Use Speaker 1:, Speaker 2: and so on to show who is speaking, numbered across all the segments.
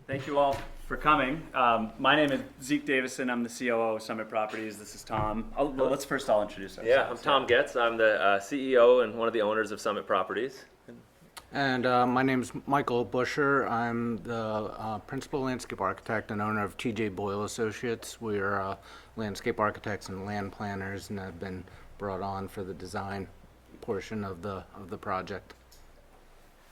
Speaker 1: Thank you all for coming. My name is Zeke Davison. I'm the COO of Summit Properties. This is Tom. Let's first all introduce ourselves.
Speaker 2: Yeah, I'm Tom Getz. I'm the CEO and one of the owners of Summit Properties.
Speaker 3: And my name's Michael Busher. I'm the principal landscape architect and owner of TJ Boyle Associates. We're landscape architects and land planners, and have been brought on for the design portion of the project.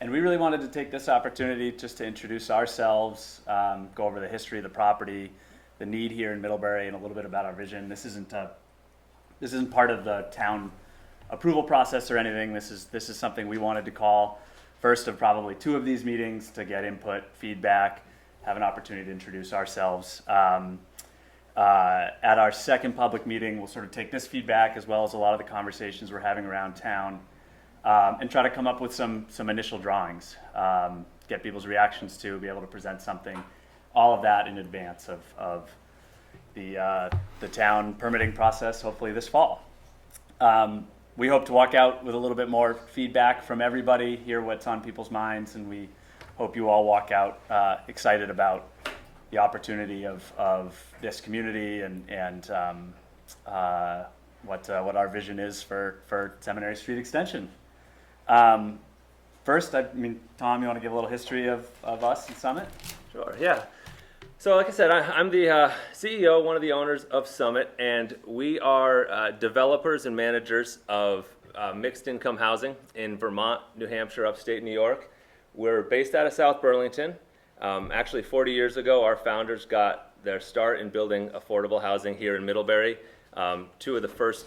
Speaker 1: And we really wanted to take this opportunity just to introduce ourselves, go over the history of the property, the need here in Middlebury, and a little bit about our vision. This isn't part of the town approval process or anything. This is something we wanted to call first of probably two of these meetings to get input, feedback, have an opportunity to introduce ourselves. At our second public meeting, we'll sort of take this feedback as well as a lot of the conversations we're having around town, and try to come up with some initial drawings, get people's reactions to, be able to present something, all of that in advance of the town permitting process, hopefully this fall. We hope to walk out with a little bit more feedback from everybody, hear what's on people's minds, and we hope you all walk out excited about the opportunity of this community and what our vision is for Seminary Street Extension. First, Tom, you want to give a little history of us and Summit?
Speaker 2: Sure, yeah. So like I said, I'm the CEO, one of the owners of Summit, and we are developers and managers of mixed income housing in Vermont, New Hampshire, upstate New York. We're based out of South Burlington. Actually, 40 years ago, our founders got their start in building affordable housing here in Middlebury. Two of the first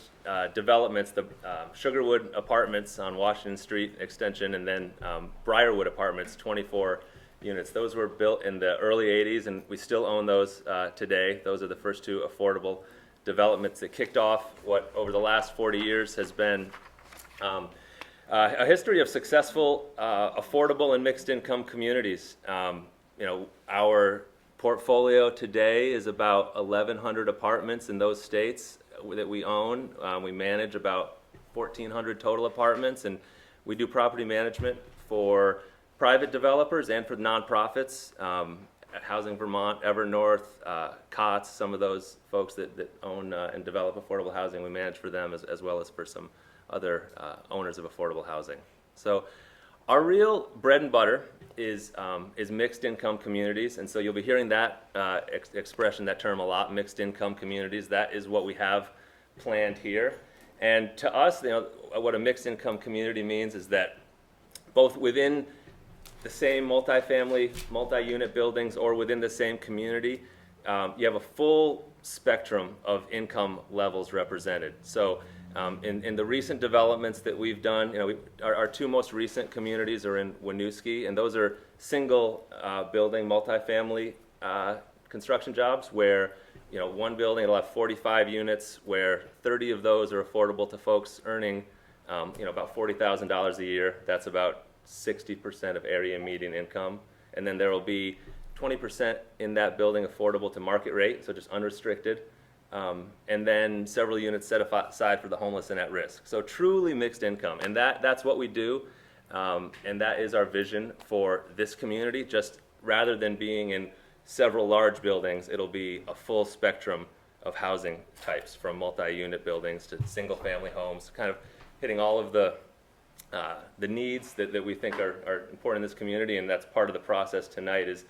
Speaker 2: developments, the Sugarwood Apartments on Washington Street Extension, and then Briarwood Apartments, 24 units. Those were built in the early 80s, and we still own those today. Those are the first two affordable developments that kicked off what over the last 40 years has been a history of successful affordable and mixed income communities. Our portfolio today is about 1,100 apartments in those states that we own. We manage about 1,400 total apartments, and we do property management for private developers and for nonprofits. Housing Vermont, Evernorth, COTS, some of those folks that own and develop affordable housing, we manage for them as well as for some other owners of affordable housing. So our real bread and butter is mixed income communities, and so you'll be hearing that expression, that term a lot, mixed income communities. That is what we have planned here. And to us, what a mixed income community means is that both within the same multifamily, multi-unit buildings or within the same community, you have a full spectrum of income levels represented. So in the recent developments that we've done, our two most recent communities are in Winooski, and those are single building multifamily construction jobs where one building will have 45 units, where 30 of those are affordable to folks earning about $40,000 a year. That's about 60% of area median income, and then there will be 20% in that building affordable to market rate, so just unrestricted. And then several units set aside for the homeless and at risk. So truly mixed income, and that's what we do, and that is our vision for this community. Just rather than being in several large buildings, it'll be a full spectrum of housing types, from multi-unit buildings to single-family homes, kind of hitting all of the needs that we think are important in this community. And that's part of the process tonight is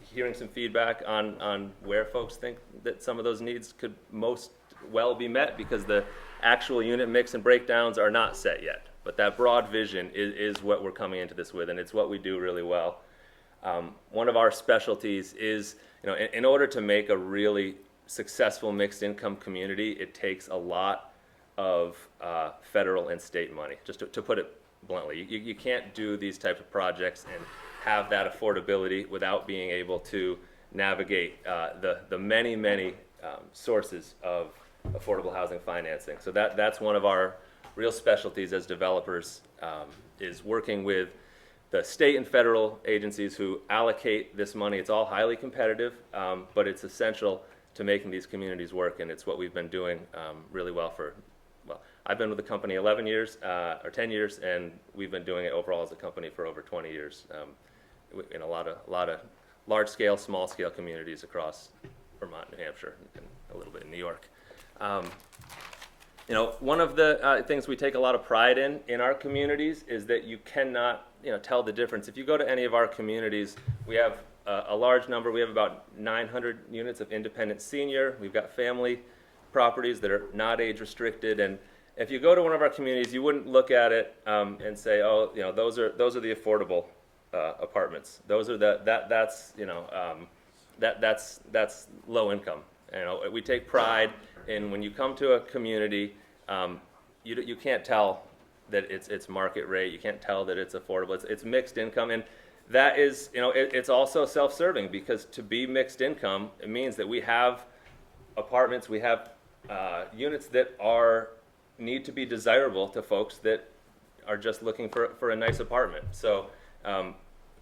Speaker 2: hearing some feedback on where folks think that some of those needs could most well be met, because the actual unit mix and breakdowns are not set yet. But that broad vision is what we're coming into this with, and it's what we do really well. One of our specialties is, in order to make a really successful mixed income community, it takes a lot of federal and state money, just to put it bluntly. You can't do these types of projects and have that affordability without being able to navigate the many sources of affordable housing financing. So that's one of our real specialties as developers, is working with the state and federal agencies who allocate this money. It's all highly competitive, but it's essential to making these communities work, and it's what we've been doing really well for. Well, I've been with the company 11 years or 10 years, and we've been doing it overall as a company for over 20 years in a lot of large-scale, small-scale communities across Vermont, New Hampshire, and a little bit in New York. You know, one of the things we take a lot of pride in our communities is that you cannot, you know, tell the difference. If you go to any of our communities, we have a large number. We have about 900 units of independent senior. We've got family properties that are not age restricted. And if you go to one of our communities, you wouldn't look at it and say, oh, you know, those are the affordable apartments. Those are that's you know that's low income. You know, we take pride in when you come to a community, you can't tell that it's market rate. You can't tell that it's affordable. It's mixed income, and that is, you know, it's also self-serving, because to be mixed income, it means that we have apartments, we have units that need to be desirable to folks that are just looking for a nice apartment. So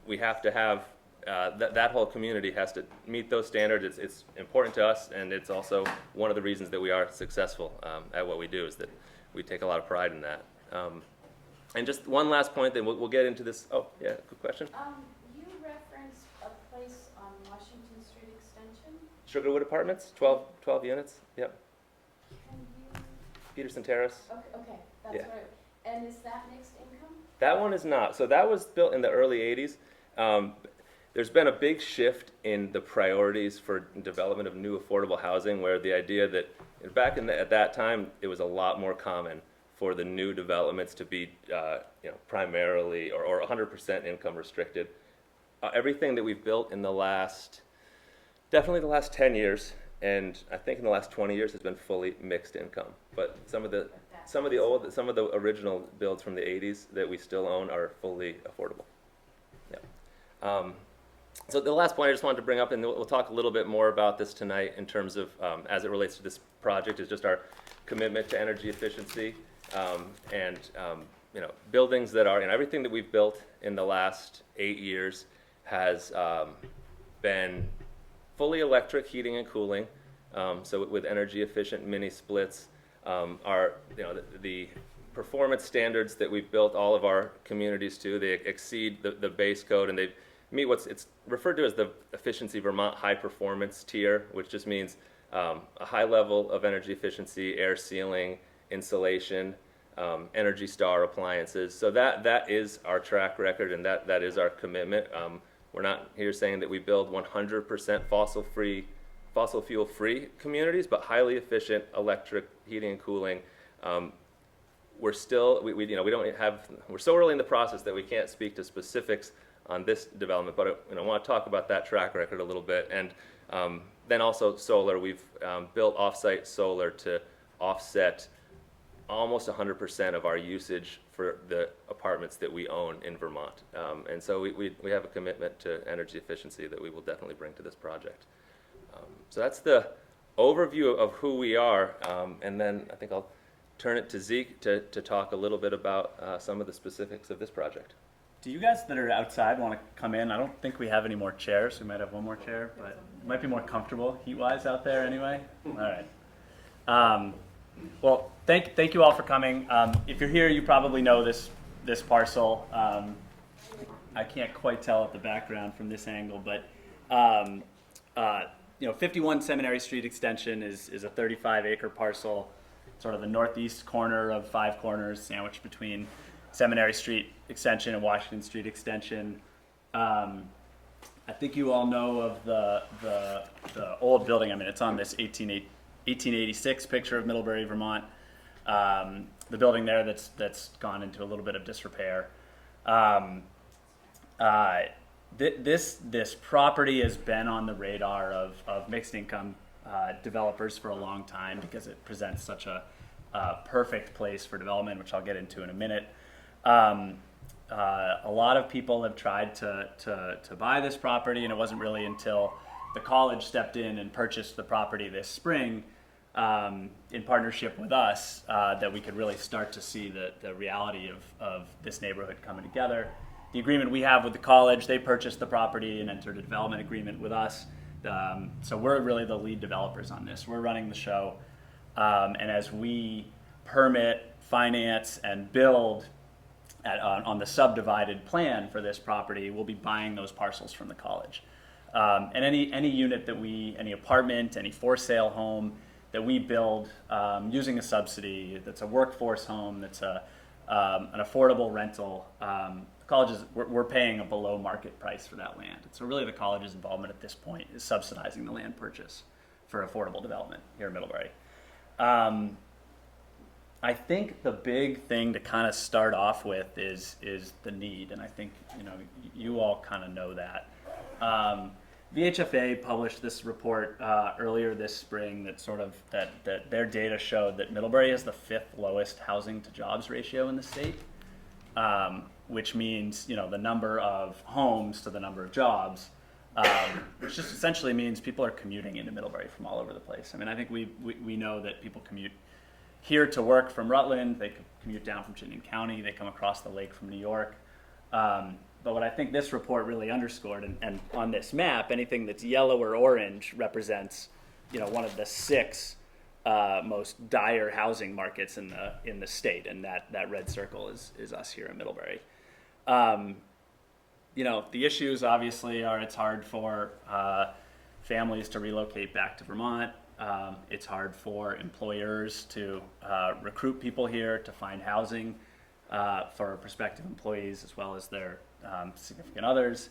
Speaker 2: we have to have that whole community has to meet those standards. It's important to us, and it's also one of the reasons that we are successful at what we do, is that we take a lot of pride in that. And just one last point, then we'll get into this. Oh, yeah, good question.
Speaker 4: You referenced a place on Washington Street Extension.
Speaker 2: Sugarwood Apartments, 12 units. Yep.
Speaker 4: Can you?
Speaker 2: Peterson Terrace.
Speaker 4: Okay, that's
Speaker 2: Yeah.
Speaker 4: right. And is that mixed income?
Speaker 2: That one is not. So that was built in the early 80s. There's been a big shift in the priorities for development of new affordable housing, where the idea that back at that time, it was a lot more common for the new developments to be primarily or 100% income restricted. Everything that we've built in definitely the last 10 years, and I think in the last 20 years, has been fully mixed income. But some of the original builds from the 80s that we still own are fully affordable. Yeah. So the last point I just wanted to bring up, and we'll talk a little bit more about this tonight in terms of, as it relates to this project, is just our commitment to energy efficiency, and buildings that are, and everything that we've built in the last 8 years has been fully electric heating and cooling. So with energy efficient mini splits, the performance standards that we've built all of our communities to, they exceed the base code, and they meet it's referred to as the Efficiency Vermont High Performance Tier, which just means a high level of energy efficiency, air sealing, insulation, Energy Star appliances. So that is our track record, and that is our commitment. We're not here saying that we build 100% fossil fuel free communities, but highly efficient electric heating and cooling. We're still we're so early in the process that we can't speak to specifics on this development, but I want to talk about that track record a little bit. And then also solar. We've built off-site solar to offset almost 100% of our usage for the apartments that we own in Vermont. And so we have a commitment to energy efficiency that we will definitely bring to this project. So that's the overview of who we are. And then I think I'll turn it to Zeke to talk a little bit about some of the specifics of this project.
Speaker 1: Do you guys that are outside want to come in? I don't think we have any more chairs. We might have one more chair, but it might be more comfortable heat-wise out there anyway. All right. Well, thank you all for coming. If you're here, you probably know this parcel. I can't quite tell at the background from this angle, but 51 Seminary Street Extension is a 35-acre parcel, sort of the northeast corner of 5 corners, sandwiched between Seminary Street Extension and Washington Street Extension. I think you all know of the old building. I mean, it's on this 1886 picture of Middlebury, Vermont. The building there that's gone into a little bit of disrepair. This property has been on the radar of mixed income developers for a long time, because it presents such a perfect place for development, which I'll get into in a minute. A lot of people have tried to buy this property, and it wasn't really until the college stepped in and purchased the property this spring, in partnership with us, that we could really start to see the reality of this neighborhood coming together. The agreement we have with the college, they purchased the property and entered a development agreement with us. So we're really the lead developers on this. We're running the show. And as we permit, finance, and build on the subdivided plan for this property, we'll be buying those parcels from the college. And any unit that any apartment, any for sale home that we build using a subsidy, that's a workforce home, that's an affordable rental, colleges, we're paying a below market price for that land. So really the college's involvement at this point is subsidizing the land purchase for affordable development here in Middlebury. I think the big thing to kind of start off with is the need, and I think you all kind of know that. VHFA published this report earlier this spring that their data showed that Middlebury has the 5th lowest housing to jobs ratio in the state, which means the number of homes to the number of jobs, which just essentially means people are commuting into Middlebury from all over the place. I mean, I think we know that people commute here to work from Rutland, they commute down from Chittenden County, they come across the lake from New York. But what I think this report really underscored, and on this map, anything that's yellow or orange represents, one of the 6 most dire housing markets in the state, and that red circle is us here in Middlebury. The issues obviously are it's hard for families to relocate back to Vermont. It's hard for employers to recruit people here, to find housing for prospective employees as well as their significant others,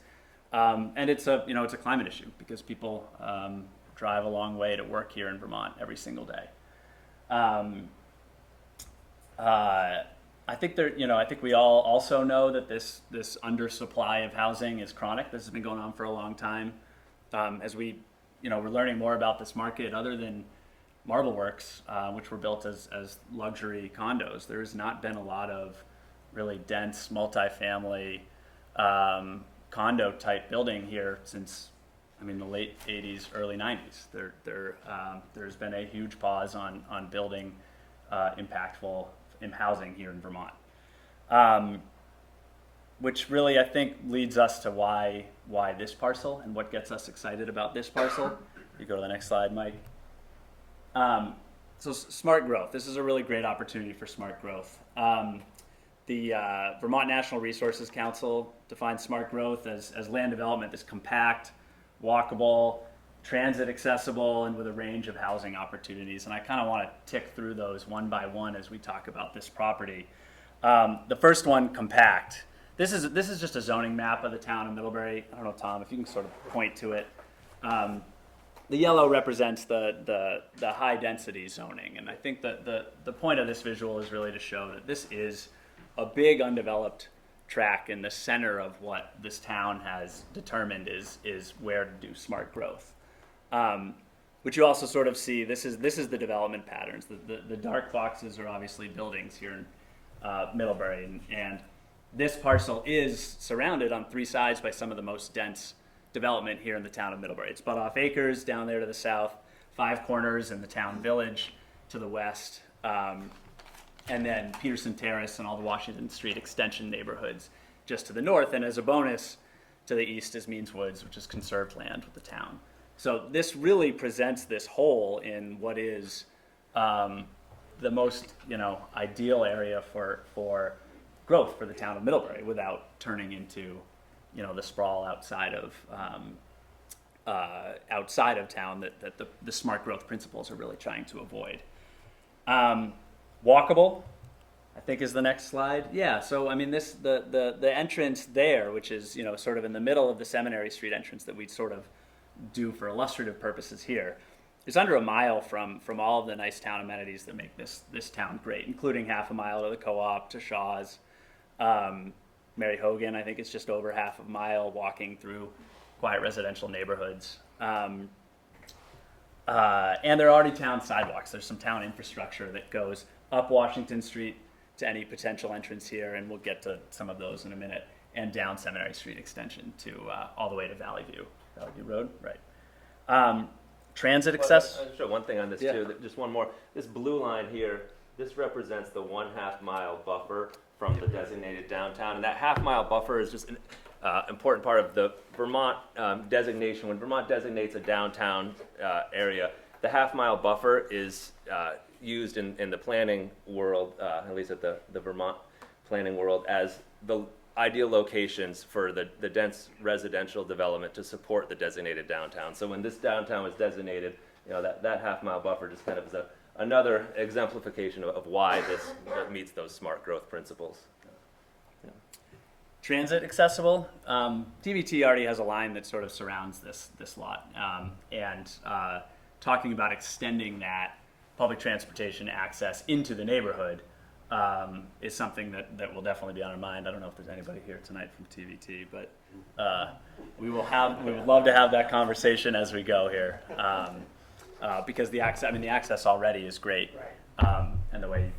Speaker 1: and it's a climate issue because people drive a long way to work here in Vermont every single day. I think we all also know that this undersupply of housing is chronic. This has been going on for a long time. As we're learning more about this market, other than Marbleworks, which were built as luxury condos, there has not been a lot of really dense multifamily condo type building here since the late 80s, early 90s. There's been a huge pause on building impactful in housing here in Vermont, which really I think leads us to why this parcel and what gets us excited about this parcel. You go to the next slide, Mike. So smart growth. This is a really great opportunity for smart growth. The Vermont National Resources Council defines smart growth as land development that's compact, walkable, transit accessible, and with a range of housing opportunities. And I kind of want to tick through those one by one as we talk about this property. The first one, compact. This is just a zoning map of the town of Middlebury. I don't know, Tom, if you can sort of point to it. The yellow represents the high density zoning, and I think that the point of this visual is really to show that this is a big undeveloped tract in the center of what this town has determined is where to do smart growth. Which you also sort of see, this is the development patterns. The dark boxes are obviously buildings here in Middlebury, and this parcel is surrounded on 3 sides by some of the most dense development here in the town of Middlebury. It's Butt-Off Acres down there to the south, 5 Corners in the town village to the west, and then Peterson Terrace and all the Washington Street extension neighborhoods just to the north. And as a bonus, to the east is Means Woods, which is conserved land with the town. So this really presents this whole in what is the most ideal area for growth for the town of Middlebury without turning into the sprawl outside of town that the smart growth principles are really trying to avoid. Walkable, I think, is the next slide. Yeah, so the entrance there, which is sort of in the middle of the Seminary Street entrance that we sort of do for illustrative purposes here, is under a mile from all of the nice town amenities that make this town great, including half a mile to the co-op, to Shaw's. Mary Hogan, I think it's just over half a mile walking through quiet residential neighborhoods. And there are already town sidewalks. There's some town infrastructure that goes up Washington Street to any potential entrance here, and we'll get to some of those in a minute, and down Seminary Street extension to all the way to Valley View Road, right. Transit access.
Speaker 2: I'll show one thing on this too, just one more. This blue line here, this represents the 1/2 mile buffer from the designated downtown, and that 1/2 mile buffer is just an important part of the Vermont designation. When Vermont designates a downtown area, the 1/2 mile buffer is used in the planning world, at least at the Vermont planning world, as the ideal locations for the dense residential development to support the designated downtown. So when this downtown was designated, that half-mile buffer just kind of is another exemplification of why this meets those smart growth principles.
Speaker 1: Transit accessible. TBT already has a line that sort of surrounds this lot, and talking about extending that public transportation access into the neighborhood is something that will definitely be on our mind. I don't know if there's anybody here tonight from TBT, but we would love to have that conversation as we go here, because the access already is great, and the way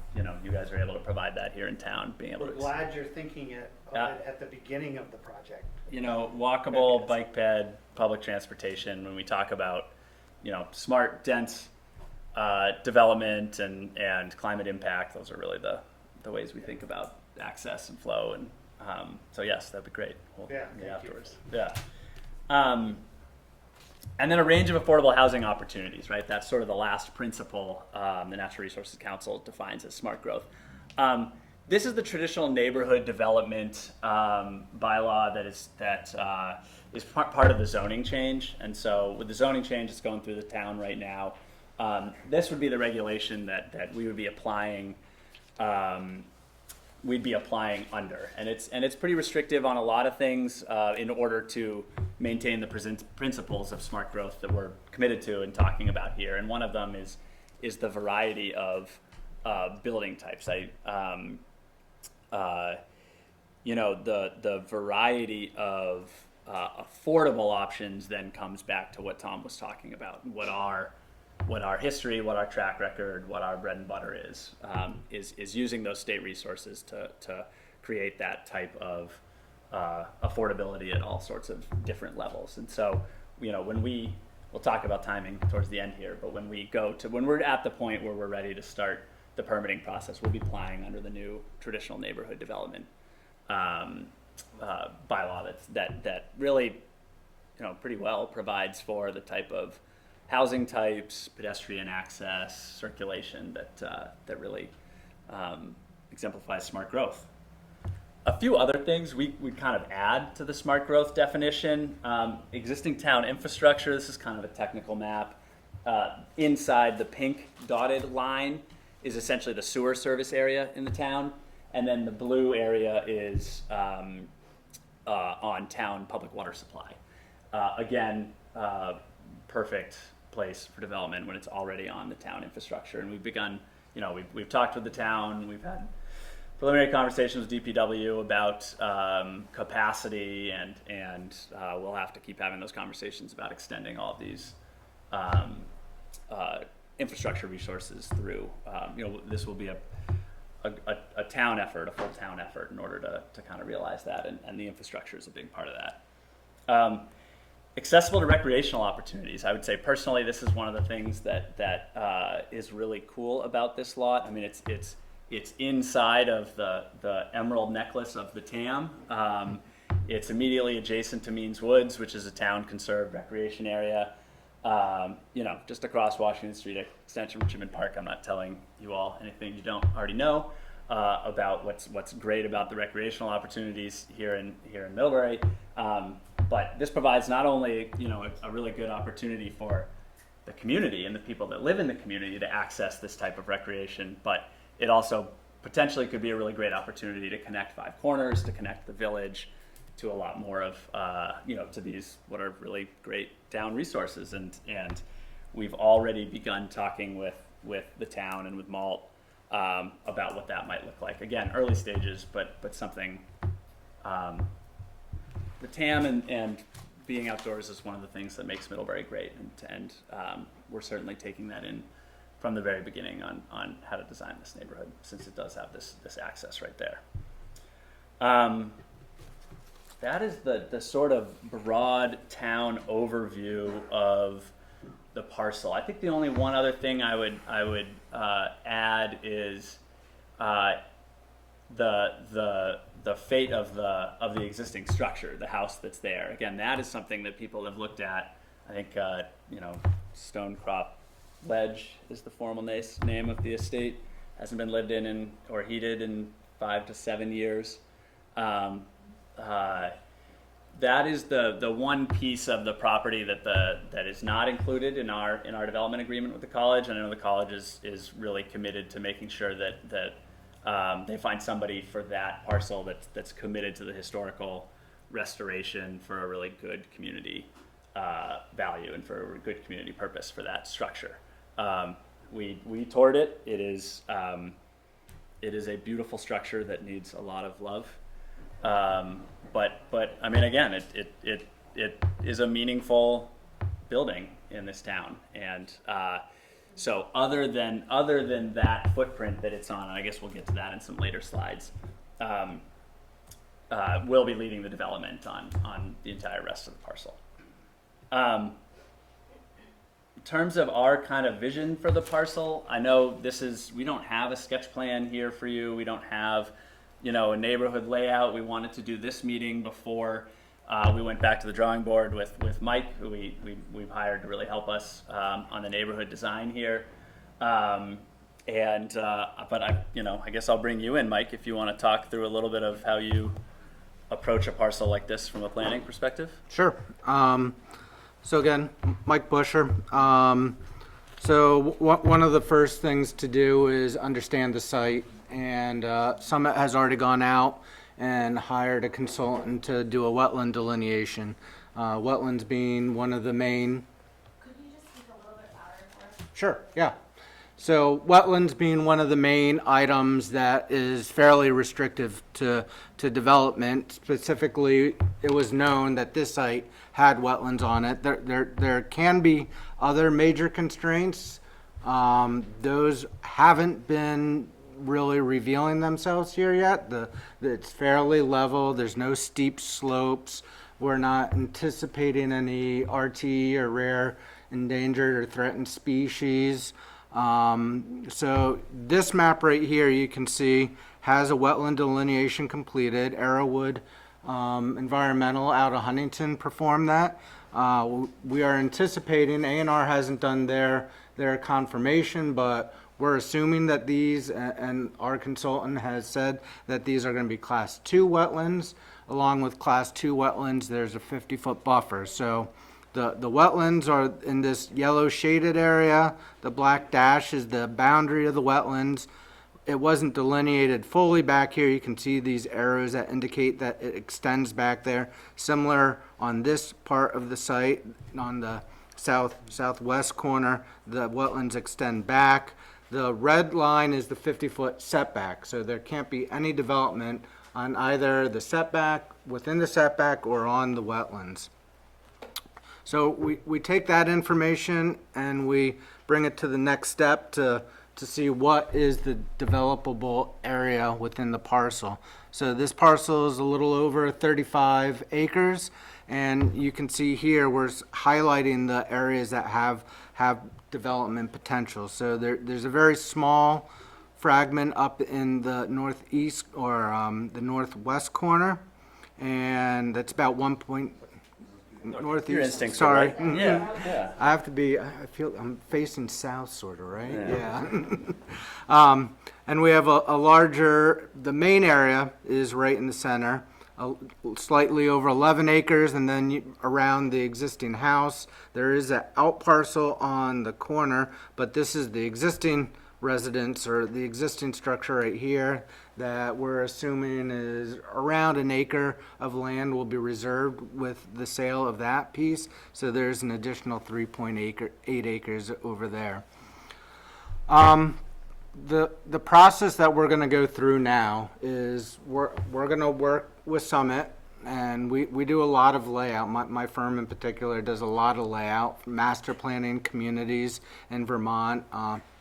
Speaker 1: you guys are able to provide that here in town, being able
Speaker 5: We're
Speaker 1: to
Speaker 5: glad you're thinking it at the beginning of the project.
Speaker 1: walkable, bike ped, public transportation. When we talk about smart, dense development and climate impact, those are really the ways we think about access and flow. And so yes, that'd be great. We'll meet afterwards. And then a range of affordable housing opportunities, right? That's sort of the last principle the Natural Resources Council defines as smart growth. This is the traditional neighborhood development bylaw that is part of the zoning change. And so with the zoning change that's going through the town right now, this would be the regulation that we would be applying. We'd be applying under, and it's pretty restrictive on a lot of things in order to maintain the principles of smart growth that we're committed to and talking about here. And one of them is the variety of building types. The variety of affordable options then comes back to what Tom was talking about. What our history, what our track record, what our bread and butter is using those state resources to create that type of affordability at all sorts of different levels. And so, we'll talk about timing towards the end here, but when we're at the point where we're ready to start the permitting process, we'll be applying under the new traditional neighborhood development bylaw that really, pretty well provides for the type of housing types, pedestrian access, circulation that really exemplifies smart growth. A few other things we kind of add to the smart growth definition. Existing town infrastructure, this is kind of a technical map. Inside the pink dotted line is essentially the sewer service area in the town, and then the blue area is on town public water supply. Again, perfect place for development when it's already on the town infrastructure. And we've begun, we've talked with the town, we've had preliminary conversations with DPW about capacity, and we'll have to keep having those conversations about extending all of these infrastructure resources through. This will be a town effort, a full town effort, in order to kind of realize that, and the infrastructure is a big part of that. Accessible to recreational opportunities. I would say personally, this is one of the things that is really cool about this lot. I mean, it's inside of the emerald necklace of the TAM. It's immediately adjacent to Means Woods, which is a town conserved recreation area. Just across Washington Street, extension from Richmond Park. I'm not telling you all anything you don't already know about what's great about the recreational opportunities here in Middlebury. But this provides not only a really good opportunity for the community and the people that live in the community to access this type of recreation, but it also potentially could be a really great opportunity to connect Five Corners, to connect the village to a lot more of to these what are really great town resources. And we've already begun talking with the town and with Malt about what that might look like. Again, early stages, but something. The TAM and being outdoors is one of the things that makes Middlebury great, and we're certainly taking that in from the very beginning on how to design this neighborhood, since it does have this access right there. That is the sort of broad town overview of the parcel. I think the only one other thing I would add is the fate of the existing structure, the house that's there. Again, that is something that people have looked at. I think Stonecrop Ledge is the formal name of the estate. Hasn't been lived in or heated in 5 to 7 years. that is the one piece of the property that is not included in our development agreement with the college. And I know the college is really committed to making sure that they find somebody for that parcel that's committed to the historical restoration for a really good community value and for a good community purpose for that structure. We toured it. It is a beautiful structure that needs a lot of love. But I mean, again, it is a meaningful building in this town, and so other than that footprint that it's on, and I guess we'll get to that in some later slides, we'll be leading the development on the entire rest of the parcel. In terms of our kind of vision for the parcel, I know we don't have a sketch plan here for you. We don't have, a neighborhood layout. We wanted to do this meeting before we went back to the drawing board with Mike, who we've hired to really help us on the neighborhood design here. But I guess I'll bring you in, Mike, if you want to talk through a little bit of how you approach a parcel like this from a planning perspective.
Speaker 3: Sure. So again, Mike Busher. So one of the first things to do is understand the site, and Summit has already gone out and hired a consultant to do a wetland delineation. Wetlands being one of the main.
Speaker 4: Could you just speak a little bit louder for us?
Speaker 3: Sure, yeah. So wetlands being one of the main items that is fairly restrictive to development. Specifically, it was known that this site had wetlands on it. There can be other major constraints. Those haven't been really revealing themselves here yet. It's fairly level. There's no steep slopes. We're not anticipating any RT or rare endangered or threatened species. So this map right here, you can see, has a wetland delineation completed. Arrowwood Environmental out of Huntington performed that. We are anticipating, A&R hasn't done their confirmation, but we're assuming that these, and our consultant has said that these are going to be Class 2 wetlands. Along with Class 2 wetlands, there's a 50-foot buffer. So the wetlands are in this yellow shaded area. The black dash is the boundary of the wetlands. It wasn't delineated fully back here. You can see these arrows that indicate that it extends back there. Similar on this part of the site, on the southwest corner, the wetlands extend back. The red line is the 50-foot setback, so there can't be any development on either the setback, within the setback, or on the wetlands. So we take that information and we bring it to the next step to see what is the developable area within the parcel. So this parcel is a little over 35 acres, and you can see here we're highlighting the areas that have development potential. So there's a very small fragment up in the northeast or the northwest corner, and that's about northeast.
Speaker 1: Your instincts are
Speaker 3: Sorry.
Speaker 1: right. Yeah.
Speaker 3: I have to be, I feel I'm facing south sort of, right? Yeah. And we have a larger, the main area is right in the center, slightly over 11 acres, and then around the existing house, there is an out parcel on the corner, but this is the existing residence or the existing structure right here that we're assuming is around an acre of land will be reserved with the sale of that piece. So there's an additional 3.8 acres over there. The process that we're going to go through now is we're going to work with Summit, and we do a lot of layout. My firm in particular does a lot of layout, master planning communities in Vermont,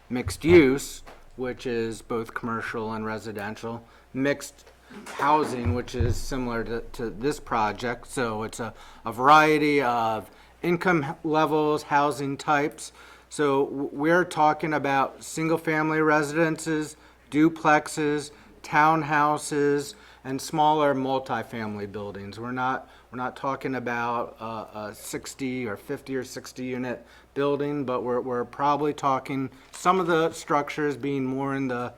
Speaker 3: mixed use, which is both commercial and residential, mixed housing, which is similar to this project. So it's a variety of income levels, housing types. So we're talking about single-family residences, duplexes, townhouses, and smaller multifamily buildings. We're not talking about a 60 or 50 or 60 unit building, but we're probably talking some of the structures being more in the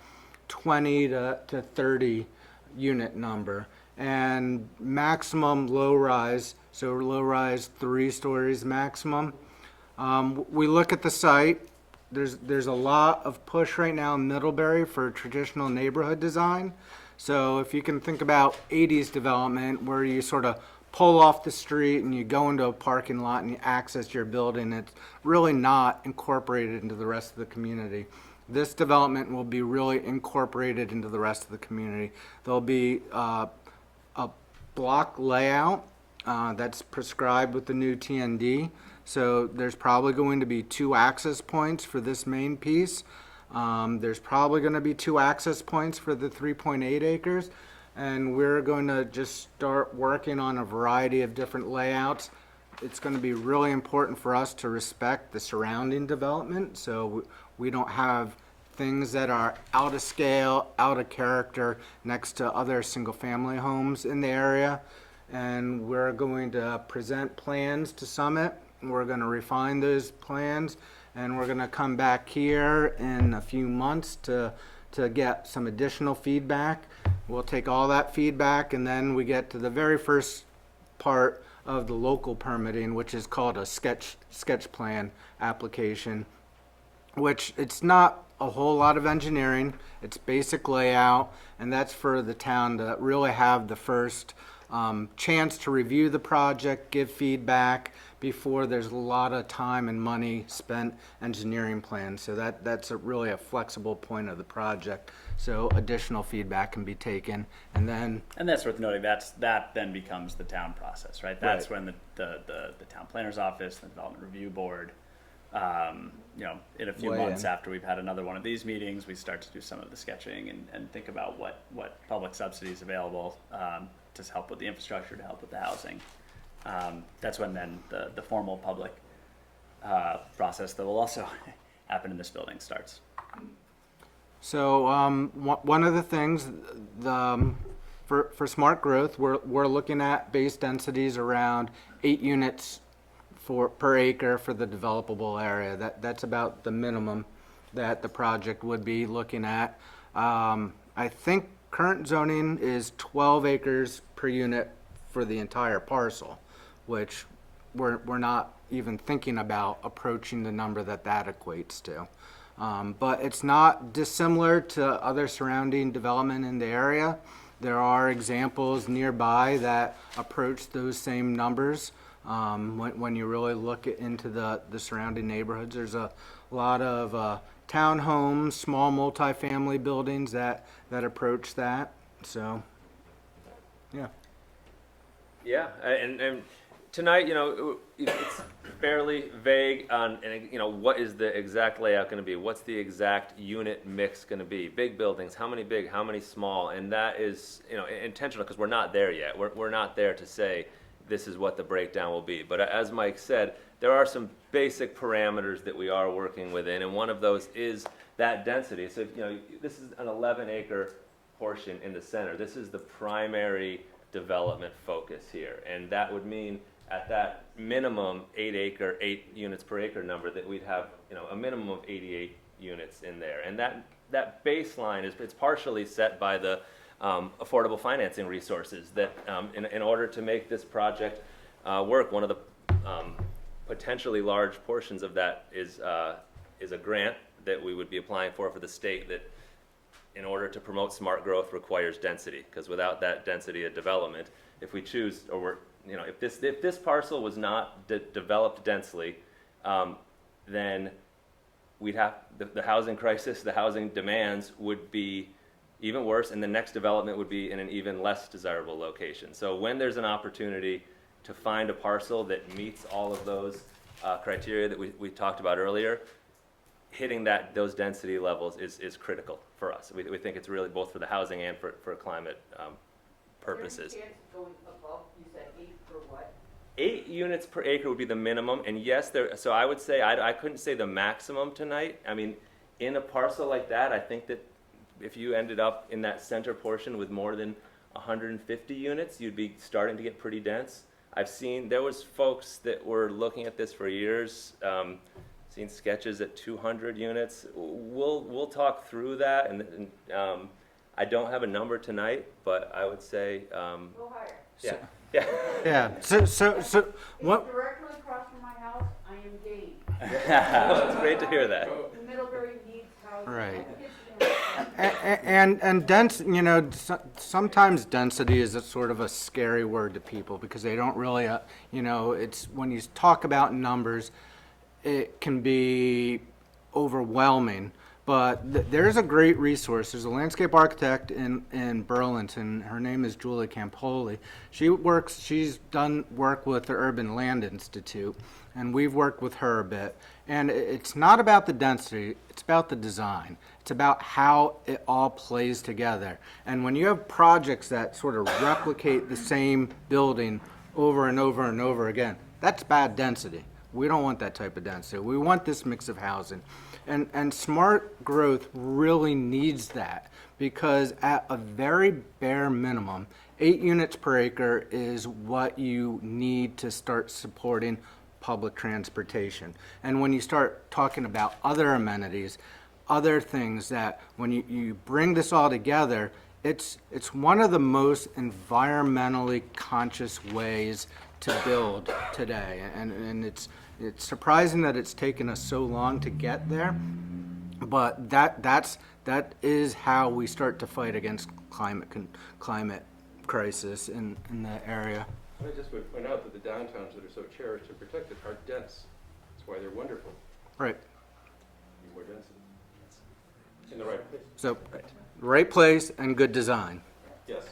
Speaker 3: 20 to 30 unit number. and maximum low rise, so low rise 3 stories maximum. We look at the site, there's a lot of push right now in Middlebury for traditional neighborhood design. So if you can think about 80s development where you sort of pull off the street and you go into a parking lot and you access your building, it's really not incorporated into the rest of the community. This development will be really incorporated into the rest of the community. There'll be a block layout that's prescribed with the new TND. So there's probably going to be 2 access points for this main piece. There's probably going to be 2 access points for the 3.8 acres. And we're going to just start working on a variety of different layouts. It's going to be really important for us to respect the surrounding development, so we don't have things that are out of scale, out of character next to other single-family homes in the area. And we're going to present plans to Summit. We're going to refine those plans, and we're going to come back here in a few months to get some additional feedback. We'll take all that feedback, and then we get to the very first part of the local permitting, which is called a sketch plan application, which it's not a whole lot of engineering. It's basic layout, and that's for the town to really have the first chance to review the project, give feedback before there's a lot of time and money spent engineering plans. So that's really a flexible point of the project. So additional feedback can be taken, and
Speaker 1: that's worth noting. That then becomes the town process, right? That's when the town planner's office, the development review board, in a few months after we've had another one of these meetings, we start to do some of the sketching and think about what public subsidies available to help with the infrastructure, to help with the housing. That's when then the formal public process that will also happen in this building starts.
Speaker 3: So one of the things, for smart growth, we're looking at base densities around 8 units per acre for the developable area. That's about the minimum that the project would be looking at. I think current zoning is 12 acres per unit for the entire parcel, which we're not even thinking about approaching the number that equates to. But it's not dissimilar to other surrounding development in the area. There are examples nearby that approach those same numbers. When you really look into the surrounding neighborhoods, there's a lot of townhomes, small multifamily buildings that approach that. So, yeah.
Speaker 2: Yeah, and tonight, it's fairly vague on, what is the exact layout going to be? What's the exact unit mix going to be? Big buildings, how many big, how many small? And that is, intentional because we're not there yet. We're not there to say this is what the breakdown will be. But as Mike said, there are some basic parameters that we are working within, and one of those is that density. So, this is an 11-acre portion in the center. This is the primary development focus here, and that would mean at that minimum 8 units per acre number that we'd have a minimum of 88 units in there, and that baseline it's partially set by the affordable financing resources that in order to make this project work, one of the potentially large portions of that is a grant that we would be applying for the state that in order to promote smart growth requires density, because without that density of development, if we choose, or if this parcel was not developed densely, then we'd have the housing crisis, the housing demands would be even worse, and the next development would be in an even less desirable location. So when there's an opportunity to find a parcel that meets all of those criteria that we talked about earlier, hitting those density levels is critical for us. We think it's really both for the housing and for climate purposes.
Speaker 6: Is there any chance of going above, you said 8 for what?
Speaker 2: 8 units per acre would be the minimum, and yes, so I would say, I couldn't say the maximum tonight. I mean, in a parcel like that, I think that if you ended up in that center portion with more than 150 units, you'd be starting to get pretty dense. There was folks that were looking at this for years, seen sketches at 200 units. We'll talk through that, and I don't have a number tonight, but I would say,
Speaker 6: Go higher.
Speaker 2: yeah, yeah.
Speaker 3: Yeah, so,
Speaker 6: It's
Speaker 3: what,
Speaker 6: directly across from my house, I am game.
Speaker 2: It's great to hear that.
Speaker 6: Middlebury needs housing.
Speaker 3: Right.
Speaker 6: My kids can have
Speaker 3: and dense, you know, sometimes density is a sort of a scary word to people because they don't really, you know, it's, when you talk about numbers, it can be overwhelming. But there's a great resource. There's a landscape architect in Burlington. Her name is Julie Campoli. She's done work with the Urban Land Institute, and we've worked with her a bit. And it's not about the density, it's about the design. It's about how it all plays together. And when you have projects that sort of replicate the same building over and over and over again, that's bad density. We don't want that type of density. We want this mix of housing. And smart growth really needs that because at a very bare minimum, 8 units per acre is what you need to start supporting public transportation. And when you start talking about other amenities, other things that when you bring this all together, it's one of the most environmentally conscious ways to build today. And it's surprising that it's taken us so long to get there, but that is how we start to fight against climate crisis in the area.
Speaker 7: I just would point out that the downtowns that are so cherished and protected are dense. That's why they're wonderful.
Speaker 3: Right.
Speaker 7: Need more density. In the right place.
Speaker 3: So, right place and good design.
Speaker 7: Yes.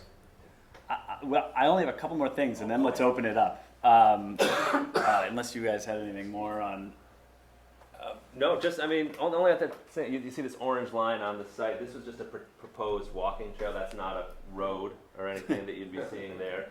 Speaker 1: Well, I only have a couple more things, and then let's open it up. Unless you guys had anything more on.
Speaker 2: No, just, I mean, only have to say, you see this orange line on the site. This was just a proposed walking trail. That's not a road or anything that you'd be seeing there.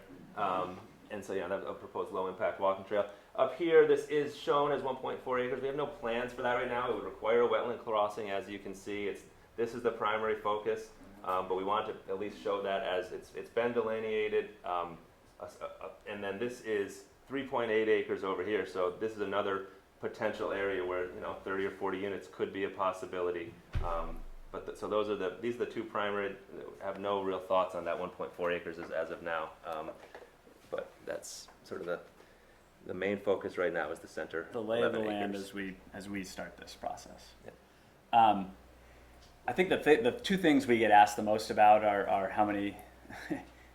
Speaker 2: And so, yeah, that's a proposed low-impact walking trail. Up here, this is shown as 1.4 acres. We have no plans for that right now. It would require a wetland crossing, as you can see. This is the primary focus, but we want to at least show that as it's been delineated. And then this is 3.8 acres over here. So this is another potential area where 30 or 40 units could be a possibility. So these are the two primary. Have no real thoughts on that 1.4 acres as of now. But that's sort of the main focus right now is the center.
Speaker 1: The lay of the
Speaker 2: 11
Speaker 1: land
Speaker 2: acres.
Speaker 1: as we start this process.
Speaker 2: Yep.
Speaker 1: I think the two things we get asked the most about are how many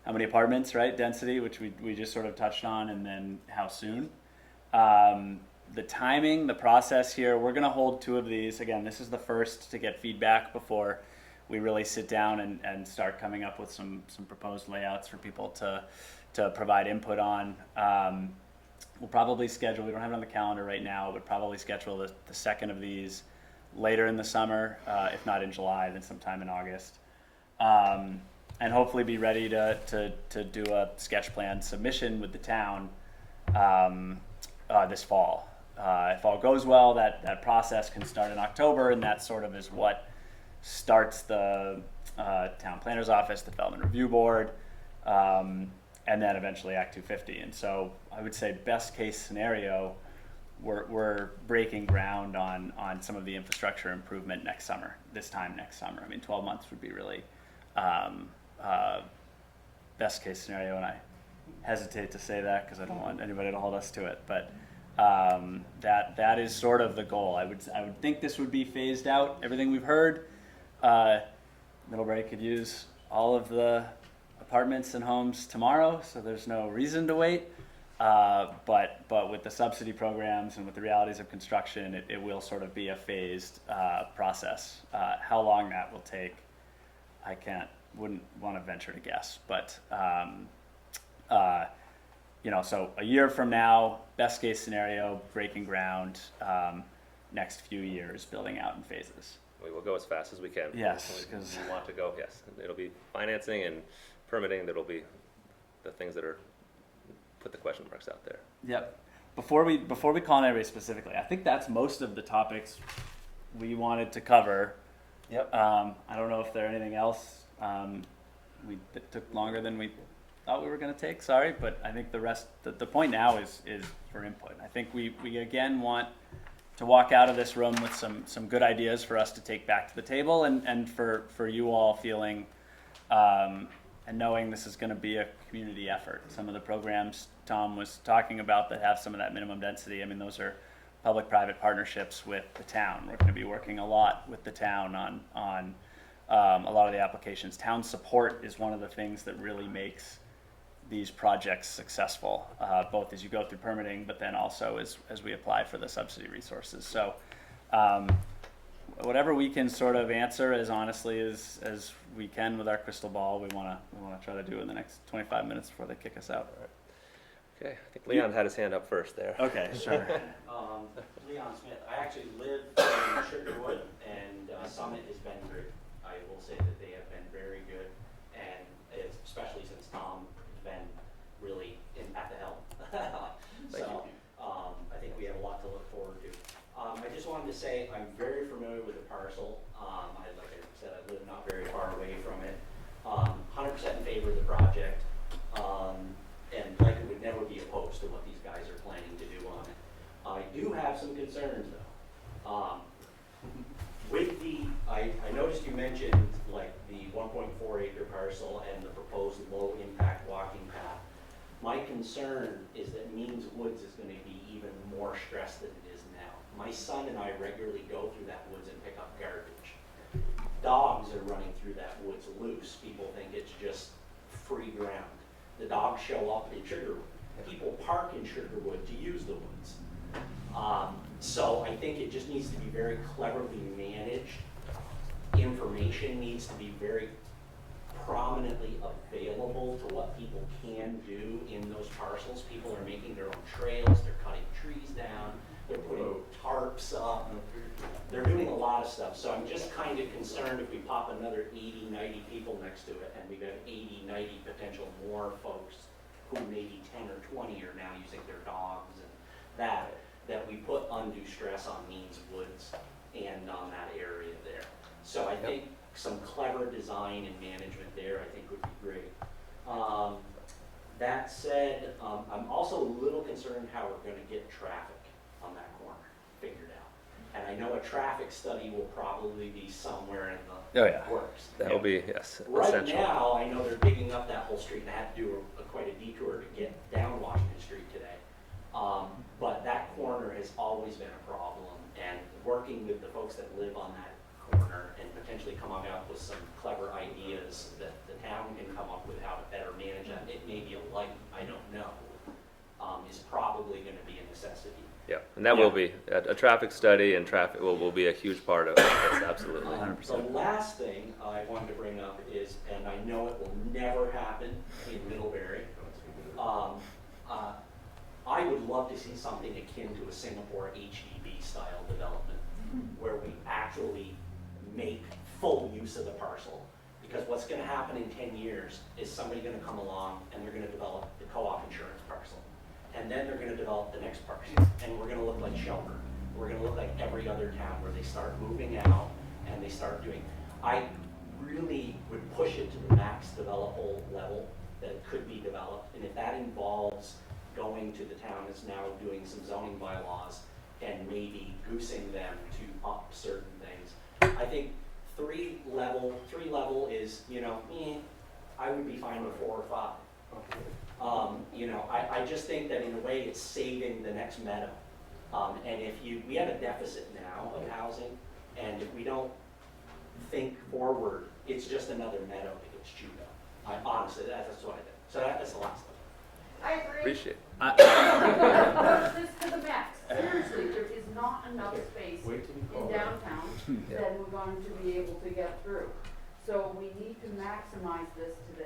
Speaker 1: how many apartments, right? Density, which we just sort of touched on, and then how soon. The timing, the process here, we're going to hold 2 of these. Again, this is the first to get feedback before we really sit down and start coming up with some proposed layouts for people to provide input on. We'll probably schedule, we don't have it on the calendar right now, but probably schedule the second of these later in the summer, if not in July, then sometime in August. And hopefully be ready to do a sketch plan submission with the town this fall. If all goes well, that process can start in October, and that sort of is what starts the town planner's office, the development review board, and then eventually Act 250. And so I would say best case scenario, we're breaking ground on some of the infrastructure improvement this time next summer. I mean, 12 months would be really best case scenario, and I hesitate to say that because I don't want anybody to hold us to it, but that is sort of the goal. I would think this would be phased out. Everything we've heard, Middlebury could use all of the apartments and homes tomorrow, so there's no reason to wait. But with the subsidy programs and with the realities of construction, it will sort of be a phased process. How long that will take, I wouldn't want to venture to guess. But so a year from now, best case scenario, breaking ground. Next few years, building out in phases.
Speaker 2: We will go as fast as we can.
Speaker 1: Yes, because
Speaker 2: we want to go. Yes, it'll be financing and permitting. That'll be the things that are put the question marks out there.
Speaker 1: Yep. Before we call on anybody specifically, I think that's most of the topics we wanted to cover.
Speaker 2: Yep.
Speaker 1: I don't know if there anything else that took longer than we thought we were going to take. Sorry, but I think the rest. The point now is for input. I think we again want to walk out of this room with some good ideas for us to take back to the table, and for you all feeling and knowing this is going to be a community effort. Some of the programs Tom was talking about that have some of that minimum density, I mean, those are public-private partnerships with the town. We're going to be working a lot with the town on a lot of the applications. Town support is one of the things that really makes these projects successful, both as you go through permitting, but then also as we apply for the subsidy resources. So whatever we can sort of answer as honestly as we can with our crystal ball, we want to try to do in the next 25 minutes before they kick us out.
Speaker 2: Okay, I think Leon had his hand up first there.
Speaker 1: Okay, sure.
Speaker 8: Leon Smith. I actually live in Sugarwood, and Summit has been great. I will say that they have been very good, and especially since Tom has been really at the helm. So I think we have a lot to look forward to. I just wanted to say I'm very familiar with the parcel. Like I said, I live not very far away from it. 100% in favor of the project. And like would never be opposed to what these guys are planning to do on it. I do have some concerns though. With I noticed you mentioned like the 1.4 acre parcel and the proposed low impact walking path. My concern is that Means Woods is going to be even more stressed than it is now. My son and I regularly go through that woods and pick up garbage. Dogs are running through that woods loose. People think it's just free ground. The dogs show up in Sugarwood. People park in Sugarwood to use the woods. So I think it just needs to be very cleverly managed. Information needs to be very prominently available to what people can do in those parcels. People are making their own trails, they're cutting trees down, they're putting tarps up, they're doing a lot of stuff. So I'm just kind of concerned if we pop another 80, 90 people next to it and we've got 80, 90 potential more folks who maybe 10 or 20 are now using their dogs and that we put undue stress on Means Woods and on that area there. So I think some clever design and management there I think would be great. That said, I'm also a little concerned how we're going to get traffic on that corner figured out. And I know a traffic study will probably be somewhere in the works.
Speaker 2: That will be, yes,
Speaker 8: Right
Speaker 2: essential.
Speaker 8: now, I know they're digging up that whole street and I had to do quite a detour to get down Washington Street today. But that corner has always been a problem, and working with the folks that live on that corner and potentially coming up with some clever ideas that the town can come up with how to better manage that. It may be a light, I don't know, is probably going to be a necessity.
Speaker 2: Yeah, and that will be a traffic study, and traffic will be a huge part of it. Yes, absolutely.
Speaker 8: The last thing I wanted to bring up is, and I know it will never happen in Middlebury, I would love to see something akin to a Singapore HDB style development where we actually make full use of the parcel. Because what's going to happen in 10 years is somebody going to come along and they're going to develop the co-op insurance parcel. And then they're going to develop the next parcel. And we're going to look like Shelburne. We're going to look like every other town where they start moving out and they start doing. I really would push it to the max developable level that it could be developed. And if that involves going to the town that's now doing some zoning bylaws and maybe goosing them to up certain things. I think three level is, I would be fine with 4 or 5. I just think that in a way it's saving the next meadow. And if we have a deficit now of housing, and if we don't think forward, it's just another meadow that gets chewed up. Honestly, that's what I think. So that's the last thing.
Speaker 6: I agree.
Speaker 2: Appreciate it.
Speaker 6: This to the max. Seriously, there is not enough space in downtown that we're going to be able to get through. So we need to maximize this to the.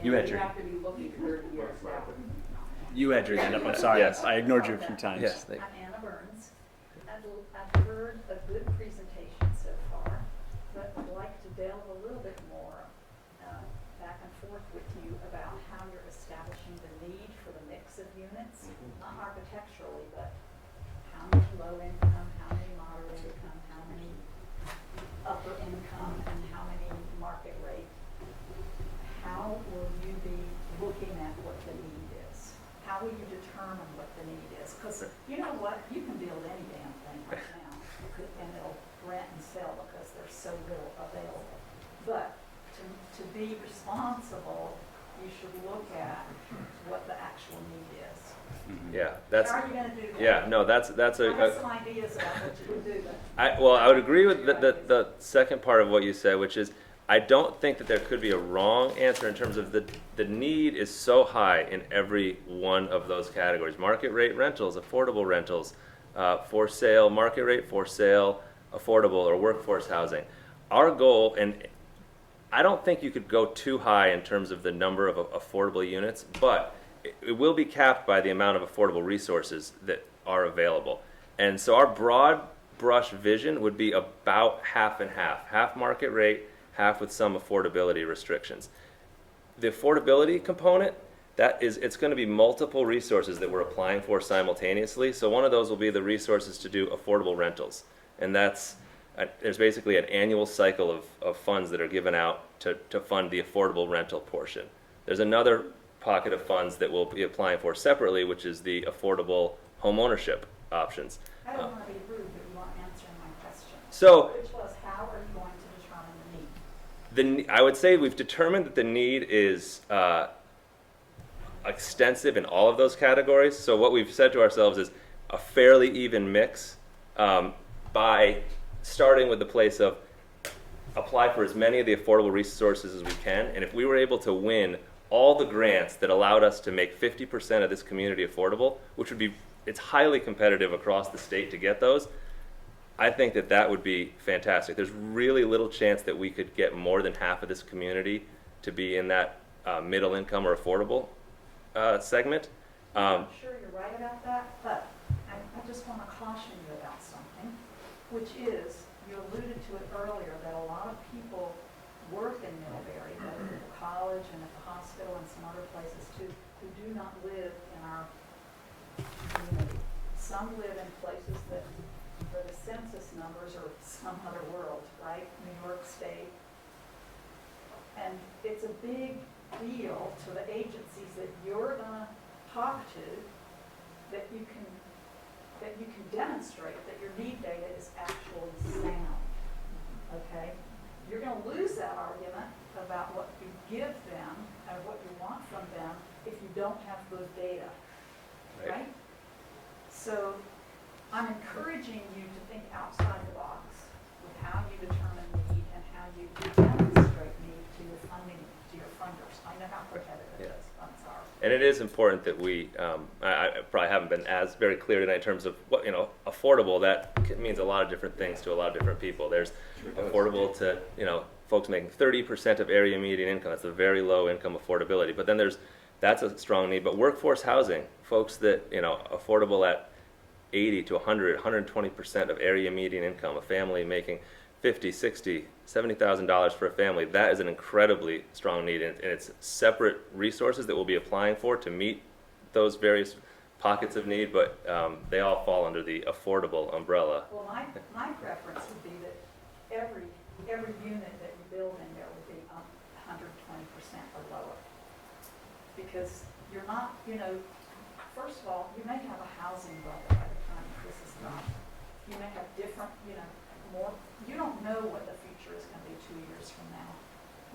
Speaker 1: You had
Speaker 6: we
Speaker 1: your-
Speaker 6: have to be looking 30 years down.
Speaker 1: You had your hand up. I'm sorry.
Speaker 2: Yes.
Speaker 1: I ignored you a few times.
Speaker 2: Yes, thank you.
Speaker 9: I'm Anna Burns. I've heard a good presentation so far, but I'd like to delve a little bit more back and forth with you about how you're establishing the need for the mix of units, not architecturally, but how many low income, how many moderate income, how many upper income, and how many market rate. How will you be looking at what the need is? How will you determine what the need is? Because you know what? You can build any damn thing right now, and it'll rent and sell because there's so little available. But to be responsible, you should look at what the actual need is.
Speaker 2: Yeah, that's,
Speaker 9: How are you gonna do that?
Speaker 2: yeah, no, that's
Speaker 9: I have
Speaker 2: a,
Speaker 9: some ideas about what you would do, but.
Speaker 2: I would agree with the second part of what you said, which is, I don't think that there could be a wrong answer in terms of the need is so high in every one of those categories. Market rate rentals, affordable rentals, for sale, market rate, for sale, affordable, or workforce housing. Our goal, and I don't think you could go too high in terms of the number of affordable units, but it will be capped by the amount of affordable resources that are available. And so our broad brush vision would be about half and half. Half market rate, half with some affordability restrictions. The affordability component, it's going to be multiple resources that we're applying for simultaneously. So one of those will be the resources to do affordable rentals. And there's basically an annual cycle of funds that are given out to fund the affordable rental portion. There's another pocket of funds that we'll be applying for separately, which is the affordable home ownership options.
Speaker 9: I don't want to be rude, but you aren't answering my question.
Speaker 2: So,
Speaker 9: Which was, how are you going to determine the need?
Speaker 2: I would say we've determined that the need is extensive in all of those categories. So what we've said to ourselves is a fairly even mix by starting with the place of apply for as many of the affordable resources as we can. And if we were able to win all the grants that allowed us to make 50% of this community affordable, which would be, it's highly competitive across the state to get those, I think that would be fantastic. There's really little chance that we could get more than half of this community to be in that middle income or affordable segment.
Speaker 9: I'm sure you're right about that, but I just want to caution you about something, which is, you alluded to it earlier, that a lot of people work in Middlebury, both at the college and at the hospital and some other places too, who do not live in our community. Some live in places that, where the census numbers are some other world, right? New York State. And it's a big deal to the agencies that you're gonna talk to, that you can demonstrate that your need data is actually sound, okay? You're gonna lose that argument about what you give them and what you want from them if you don't have good data, right? So I'm encouraging you to think outside the box with how you determine need and how you demonstrate need to your funding, to your funders. I know how competitive those funds are.
Speaker 2: And it is important that we, I probably haven't been as very clear tonight in terms of what, affordable, that means a lot of different things to a lot of different people. There's affordable to, folks making 30% of area median income. That's a very low income affordability. But then that's a strong need. But workforce housing, folks that, affordable at 80 to 100, 120% of area median income, a family making $50,000, $60,000, $70,000 for a family, that is an incredibly strong need, and it's separate resources that we'll be applying for to meet those various pockets of need, but they all fall under the affordable umbrella.
Speaker 9: Well, my preference would be that every unit that you build in there would be 120% or lower. Because you're not, first of all, you may have a housing bubble by the time this is done. You may have different, more, you don't know what the future is going to be 2 years from now.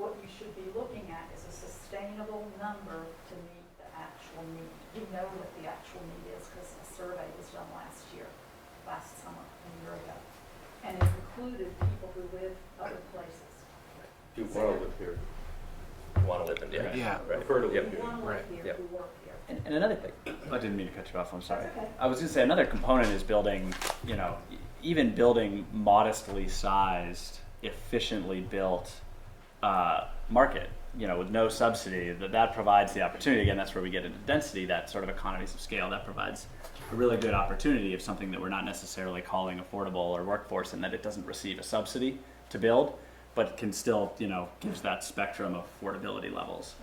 Speaker 9: What you should be looking at is a sustainable number to meet the actual need. We know what the actual need is because a survey was done last summer, a year ago. And it included people who live other places.
Speaker 7: You want to live here.
Speaker 2: Want to live in,
Speaker 3: Yeah.
Speaker 2: Right.
Speaker 7: Prefer to
Speaker 9: Who
Speaker 7: live here.
Speaker 9: want to live here,
Speaker 2: Yep.
Speaker 9: who work here.
Speaker 1: And another thing, I didn't mean to cut you off, I'm sorry.
Speaker 9: That's okay.
Speaker 1: I was going to say another component is building, even building modestly sized, efficiently built market, with no subsidy, that provides the opportunity. Again, that's where we get into density, that sort of economies of scale. That provides a really good opportunity of something that we're not necessarily calling affordable or workforce, and that it doesn't receive a subsidy to build, but can still, gives that spectrum of affordability levels.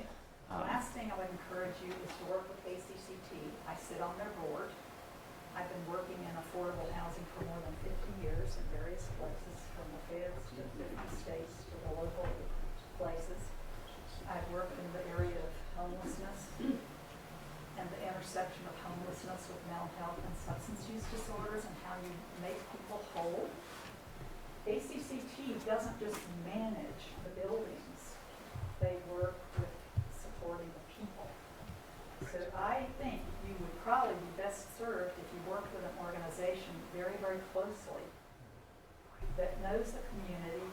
Speaker 9: The last thing I would encourage you is to work with ACEDC. I sit on their board. I've been working in affordable housing for more than 50 years in various places, from the feds to different states to the local places. I've worked in the area of homelessness and the intersection of homelessness with mental health and substance use disorders and how you make people whole. ACCT doesn't just manage the buildings they work with supporting the people. So I think you would probably be best served if you worked with an organization very, very closely that knows the community.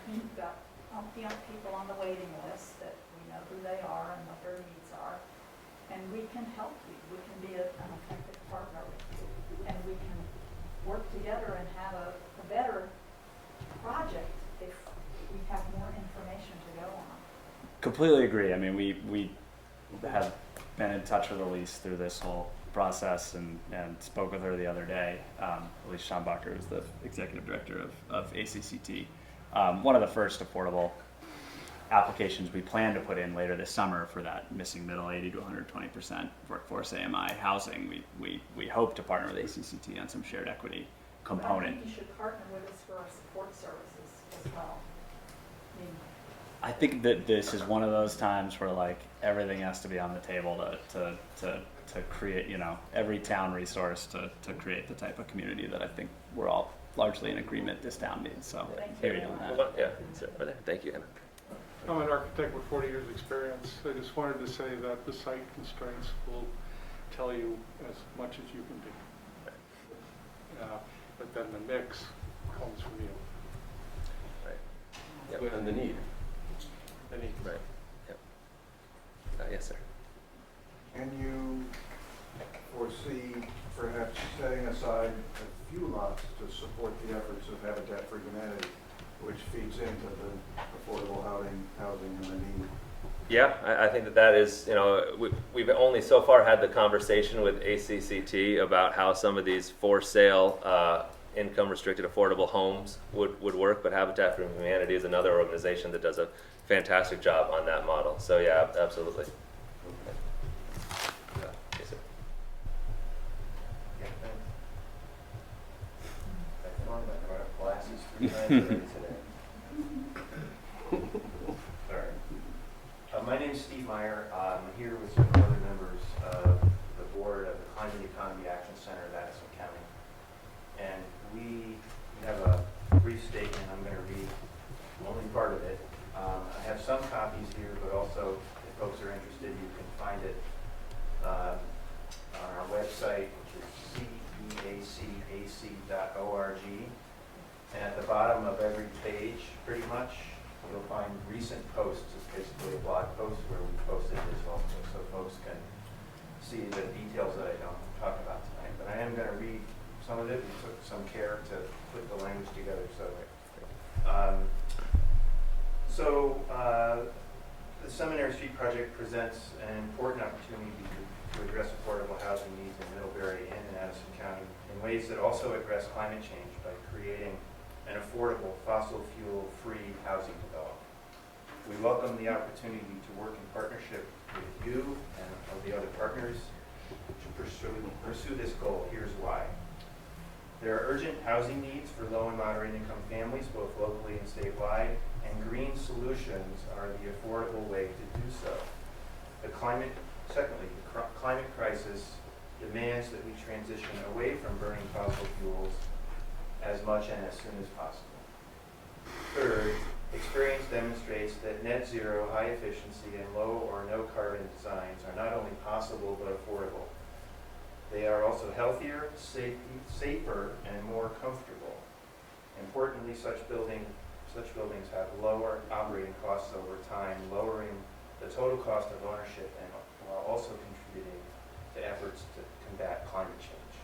Speaker 9: You've got umpteen people on the waiting list that we know who they are and what their needs are. And we can help you. We can be an effective partner with you. And we can work together and have a better project if we have more information to go on.
Speaker 1: Completely agree. I mean, we have been in touch with Elise through this whole process and spoke with her the other day. Elise Schombacher is the executive director of ACCT. One of the first affordable applications we plan to put in later this summer for that missing middle 80 to 120% workforce AMI housing. We hope to partner with ACCT on some shared equity component.
Speaker 9: But I think you should partner with us for our support services as well.
Speaker 1: I think that this is one of those times where like everything has to be on the table to create, you know, every town resource to create the type of community that I think we're all largely in agreement this town needs. So hear you on that.
Speaker 2: Well, yeah, so, right there. Thank you, Anna.
Speaker 10: I'm an architect with 40 years experience. I just wanted to say that the site constraints will tell you as much as you can do. But then the mix comes from you.
Speaker 2: Right. Yep.
Speaker 7: And the need.
Speaker 2: Right. Yep. Yes, sir.
Speaker 11: Can you foresee perhaps setting aside a few lots to support the efforts of Habitat for Humanity, which feeds into the affordable housing and the need?
Speaker 2: Yeah, I think that is, you know, we've only so far had the conversation with ACCT about how some of these for sale income restricted affordable homes would work, but Habitat for Humanity is another organization that does a fantastic job on that model. So yeah, absolutely. Yes, sir.
Speaker 12: Glasses 3 times already today. Sorry. My name is Steve Meyer. I'm here with some other members of the board of the Climate Economy Action Center of Addison County. And we have a brief statement. I'm going to read only part of it. I have some copies here, but also if folks are interested, you can find it on our website, which is ceacac.org. And at the bottom of every page, pretty much, you'll find recent posts. It's basically a blog post where we posted this also, so folks can see the details that I don't talk about tonight. But I am going to read some of it. We took some care to put the language together. The Seminary Street project presents an important opportunity to address affordable housing needs in Middlebury and in Addison County in ways that also address climate change by creating an affordable fossil fuel free housing development. We welcome the opportunity to work in partnership with you and of the other partners to pursue this goal. Here's why. There are urgent housing needs for low and moderate income families, both locally and statewide, and green solutions are the affordable way to do so. Secondly, the climate crisis demands that we transition away from burning fossil fuels as much and as soon as possible. Third, experience demonstrates that net zero, high efficiency, and low or no carbon designs are not only possible but affordable. They are also healthier, safer, and more comfortable. Importantly, such buildings have lower operating costs over time, lowering the total cost of ownership and while also contributing to efforts to combat climate change.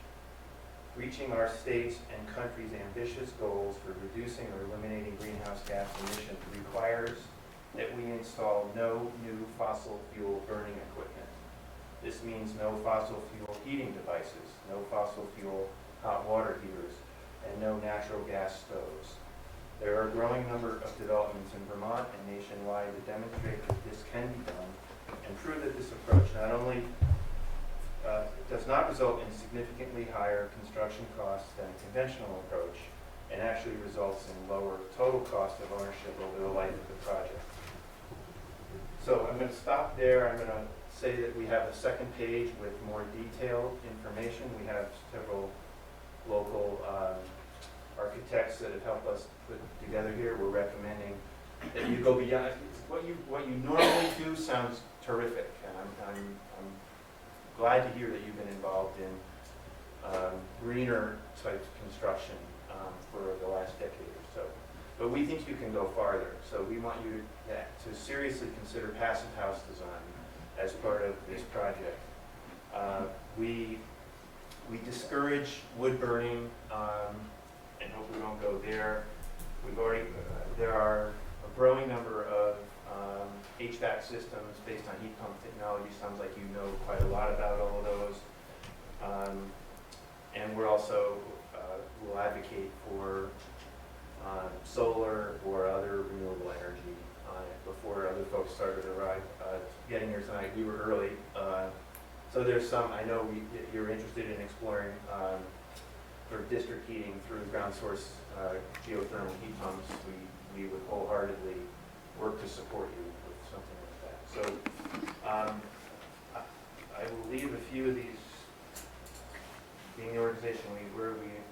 Speaker 12: Reaching our state's and country's ambitious goals for reducing or eliminating greenhouse gas emissions requires that we install no new fossil fuel burning equipment. This means no fossil fuel heating devices, no fossil fuel hot water heaters, and no natural gas stoves. There are a growing number of developments in Vermont and nationwide that demonstrate that this can be done and prove that this approach not only does not result in significantly higher construction costs than a conventional approach and actually results in lower total cost of ownership over the life of the project. So I'm going to stop there. I'm going to say that we have a second page with more detailed information. We have several local architects that have helped us put together here. We're recommending that you go beyond, what you normally do sounds terrific, and I'm glad to hear that you've been involved in greener type construction for the last decade or so. But we think you can go farther, so we want you to seriously consider passive house design as part of this project. We discourage wood burning, and hope we don't go there. We've already, there are a growing number of HVAC systems based on heat pump technology. Sounds like you know quite a lot about all of those. And we're also, will advocate for solar or other renewable energy on it before other folks started to arrive. Getting here tonight, we were early. So there's some, I know you're interested in exploring sort of district heating through ground source geothermal heat pumps. We would wholeheartedly work to support you with something like that. So I will leave a few of these, being the organization we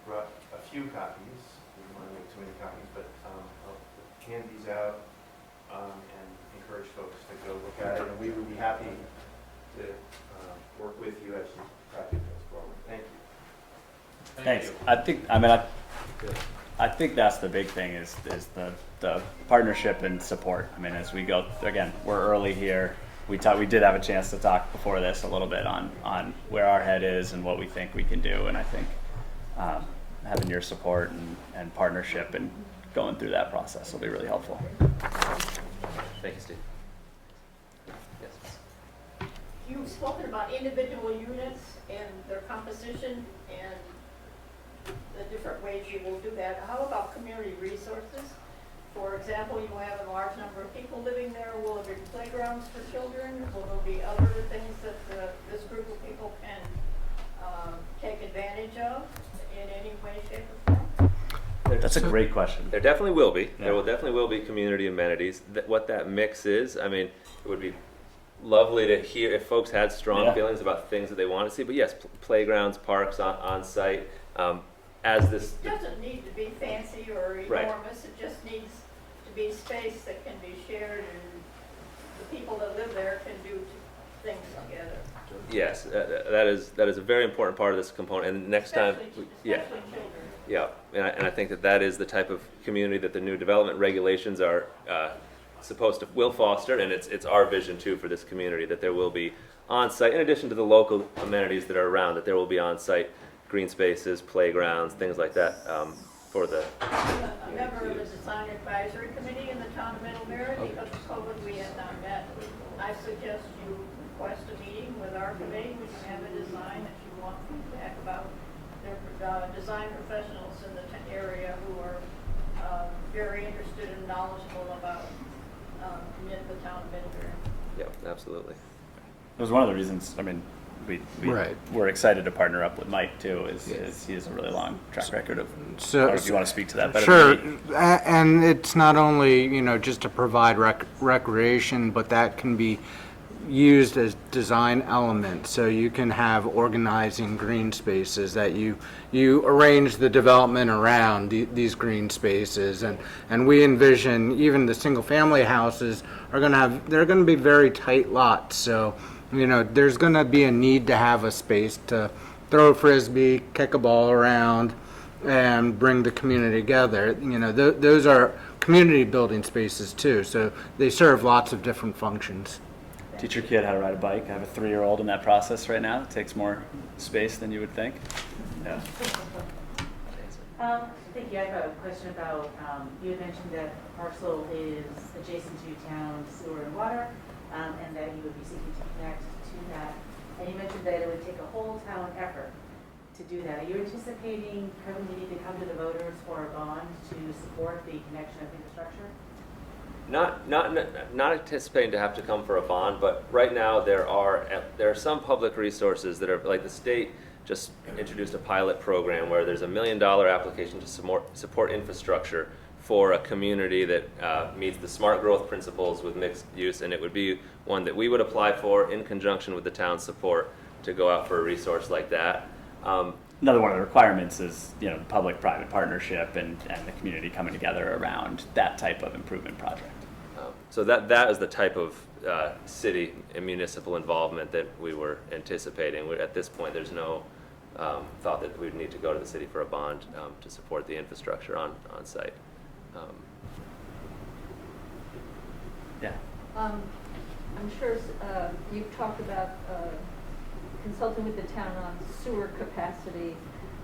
Speaker 12: brought a few copies. We don't want to make too many copies, but I'll hand these out and encourage folks to go look at it. And we would be happy to work with you as you project goes forward. Thank you.
Speaker 1: Thanks. I think that's the big thing is the partnership and support. I mean, as we go, again, we're early here. We did have a chance to talk before this a little bit on where our head is and what we think we can do. And I think having your support and partnership and going through that process will be really helpful.
Speaker 2: Thank you, Steve. Yes.
Speaker 9: You've spoken about individual units and their composition and the different ways you will do that. How about community resources? For example, you have a large number of people living there. Will there be playgrounds for children? Will there be other things that this group of people can take advantage of in any way, shape, or form?
Speaker 1: That's a great question.
Speaker 2: There definitely will be.
Speaker 1: Yeah.
Speaker 2: There will definitely will be community amenities. What that mix is, I mean, it would be lovely to hear if folks had strong feelings about things that they want to see. But yes, playgrounds, parks on site. As this
Speaker 9: It doesn't need to be fancy or enormous.
Speaker 2: Right.
Speaker 9: It just needs to be space that can be shared, and the people that live there can do things together.
Speaker 2: Yes, that is a very important part of this component. And next time,
Speaker 9: Especially children.
Speaker 2: yeah, and I think that is the type of community that the new development regulations are will foster, and it's our vision too for this community that there will be on-site, in addition to the local amenities that are around, that there will be on-site green spaces, playgrounds, things like that for the.
Speaker 9: A member of the design advisory committee in the town of Middlebury. Because of COVID, we had not met. I suggest you request a meeting with our committee. We can have a design if you want feedback about their design professionals in the area who are very interested and knowledgeable about the town of Middlebury.
Speaker 2: Yeah, absolutely.
Speaker 1: It was one of the reasons, I mean, we're excited to partner up with Mike too, is he has a really long track record of, I don't know if you want to speak to that better
Speaker 3: Sure,
Speaker 1: than me.
Speaker 3: and it's not only, just to provide recreation, but that can be used as design elements. So you can have organizing green spaces that you arrange the development around these green spaces, and we envision even the single family houses they're going to be very tight lots. So there's going to be a need to have a space to throw a frisbee, kick a ball around, and bring the community together. Those are community building spaces too, so they serve lots of different functions.
Speaker 1: Teach your kid how to ride a bike. I have a 3-year-old in that process right now. It takes more space than you would think. Yeah.
Speaker 13: Thank you. I have a question about, you had mentioned that the parcel is adjacent to town sewer and water, and that you would be seeking to connect to that. And you mentioned that it would take a whole town effort to do that. Are you anticipating needing to come to the voters for a bond to support the connection of infrastructure?
Speaker 2: Not anticipating to have to come for a bond, but right now there are some public resources that are, like the state just introduced a pilot program where there's $1 million application to support infrastructure for a community that meets the smart growth principles with mixed use, and it would be one that we would apply for in conjunction with the town's support to go out for a resource like that.
Speaker 1: Another one of the requirements is, public-private partnership and the community coming together around that type of improvement project.
Speaker 2: So that is the type of city and municipal involvement that we were anticipating. At this point, there's no thought that we'd need to go to the city for a bond to support the infrastructure on site.
Speaker 1: Yeah.
Speaker 9: I'm sure you've talked about consulting with the town on sewer capacity,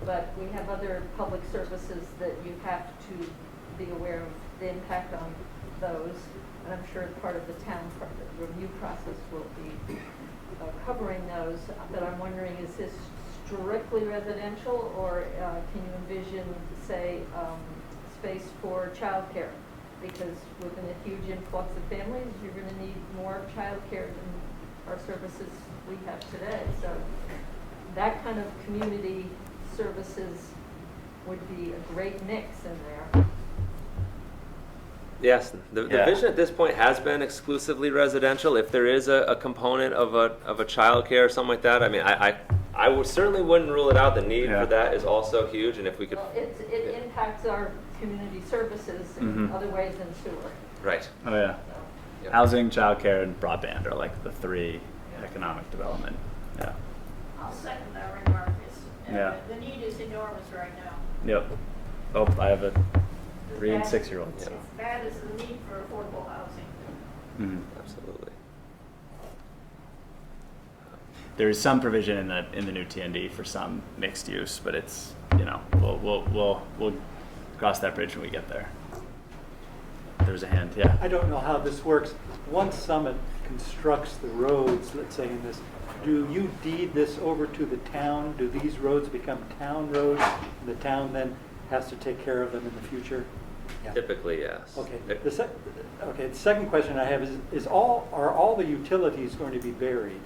Speaker 9: but we have other public services that you have to be aware of the impact on those. And I'm sure part of the town review process will be covering those. But I'm wondering, is this strictly residential, or can you envision, say, space for childcare? Because within a huge influx of families, you're going to need more childcare than our services we have today. So that kind of community services would be a great mix in there.
Speaker 2: Yes, the vision at this point has been exclusively residential. If there is a component of a child care or something like that, I mean, I certainly wouldn't rule it out. The need for that is also huge, and if we could...
Speaker 9: Well, it impacts our community services in other ways than sewer.
Speaker 2: Right.
Speaker 1: Oh yeah.
Speaker 2: Yep.
Speaker 1: Housing, childcare, and broadband are like the three economic development. Yeah.
Speaker 4: I'll second that remark.
Speaker 1: Yeah.
Speaker 4: The need is enormous right now.
Speaker 1: Yep. Oh, I have a 3 and 6-year-olds.
Speaker 4: As bad as the need for affordable housing.
Speaker 1: Mm-hmm.
Speaker 2: Absolutely.
Speaker 1: There is some provision in the new TND for some mixed use, but it's, you know, we'll cross that bridge when we get there. There's a hand, yeah.
Speaker 5: I don't know how this works. Once Summit constructs the roads, let's say in this, do you deed this over to the town? Do these roads become town roads? And the town then has to take care of them in the future? Yeah.
Speaker 2: Typically, yes.
Speaker 5: Okay. The second question I have is are all the utilities going to be buried?